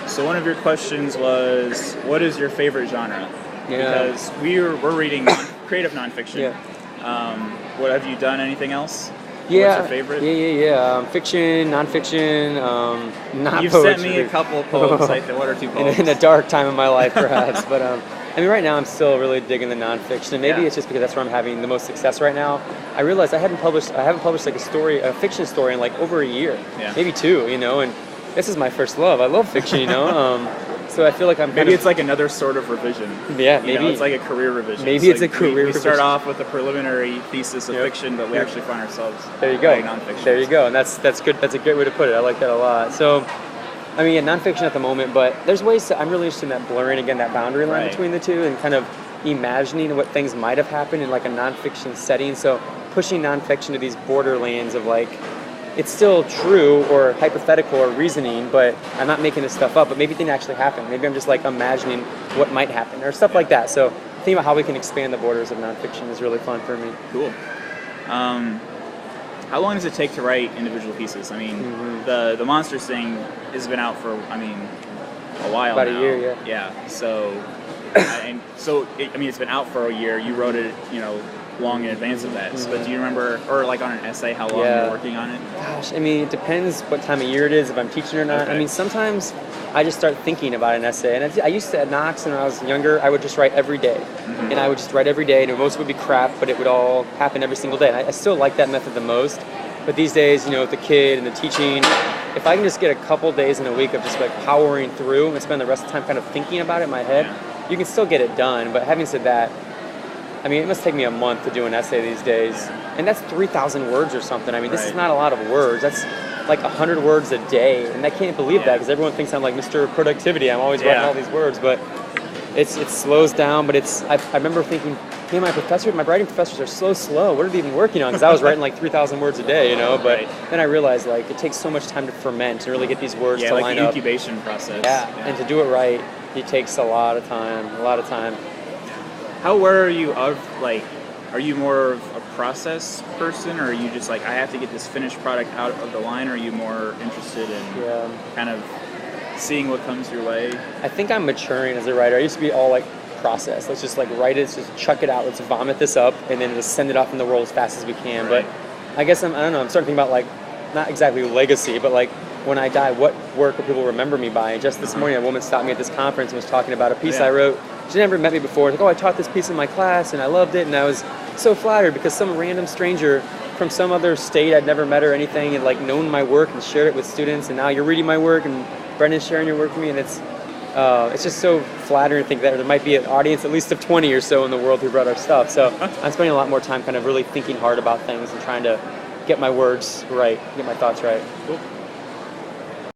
So one of your questions was, what is your favorite genre? Yeah. Because we're reading creative nonfiction. Yeah. What have you done? Anything else? Yeah. What's your favorite? Yeah. Fiction, nonfiction, not You've poetry. sent me a couple poems. Like what are two poems? In a dark time in my life, perhaps. But I mean, right now I'm still really digging the nonfiction, and maybe it's just because that's where I'm having the most success right now. I realized I haven't published like a fiction story in like over a year, maybe 2, and this is my first love. I love fiction, so I feel like maybe it's like another sort of revision. Yeah, maybe it's like a career revision. Maybe it's a career revision. We start off with a preliminary thesis of fiction, but we actually find ourselves writing nonfiction. There you go, and that's good. That's a great way to put it. I like that a lot. So, I mean, nonfiction at the moment, but there's ways I'm really interested in that blurring again, that boundary line between the two, and kind of imagining what things might have happened in like a nonfiction setting. So pushing nonfiction to these borderlands of like, it's still true or hypothetical or reasoning, but I'm not making this stuff up, but maybe it didn't actually happen. Maybe I'm just like imagining what might happen or stuff like that. So thinking about how we can expand the borders of nonfiction is really fun for me. Cool. How long does it take to write individual pieces? I mean, the Monsters thing has been out for, a while About now. A year, yeah. Yeah, so, it's been out for a year. You wrote it, long in advance of that. But do you remember, or like on an essay, how long you were working on it? Gosh, it depends what time of year it is, if I'm teaching or not. Okay. Sometimes I just start thinking about an essay. And I used to, at Knox, when I was younger, I would just write every day. And I would just write every day, and most of it would be crap, but it would all happen every single day. And I still like that method the most. But these days, with the kid and the teaching, if I can just get a couple days in a week of just like powering through and spend the rest of the time kind of thinking about it in my head, you can still get it done. But having said that, it must take me a month to do an essay these days. And that's 3,000 words or something. This is not a lot of words. That's like 100 words a day. And I can't believe that because everyone thinks I'm like Mr. Productivity. I'm always writing all these words. But it slows down. But I remember thinking, hey, my writing professors are so slow. What are they even working on? Because I was writing like 3,000 words a day, But then I realized like it takes so much time to ferment and really get these words to line up. Yeah, like the incubation process. Yeah, and to do it right, it takes a lot of time. How aware are you of, are you more of a process person, or are you just like, I have to get this finished product out of the line, or are you more interested in kind of seeing what comes your way? I think I'm maturing as a writer. I used to be all like process. Let's just like write it, let's just chuck it out, let's vomit this up, and then just send it off in the world as fast as we can. Right. But I guess I'm starting to think about like, not exactly legacy, but like when I die, what work will people remember me by? And just this morning, a woman stopped me at this conference and was talking about a piece I wrote. She never met me before. Like, I taught this piece in my class and I loved it, and I was so flattered because some random stranger from some other state I'd never met or anything had like known my work and shared it with students, and now you're reading my work and Brendan's sharing your work with me, and it's just so flattering to think that there might be an audience at least of 20 or so in the world who read our stuff. So I'm spending a lot more time kind of really thinking hard about things and trying to get my words right, get my thoughts right. Cool.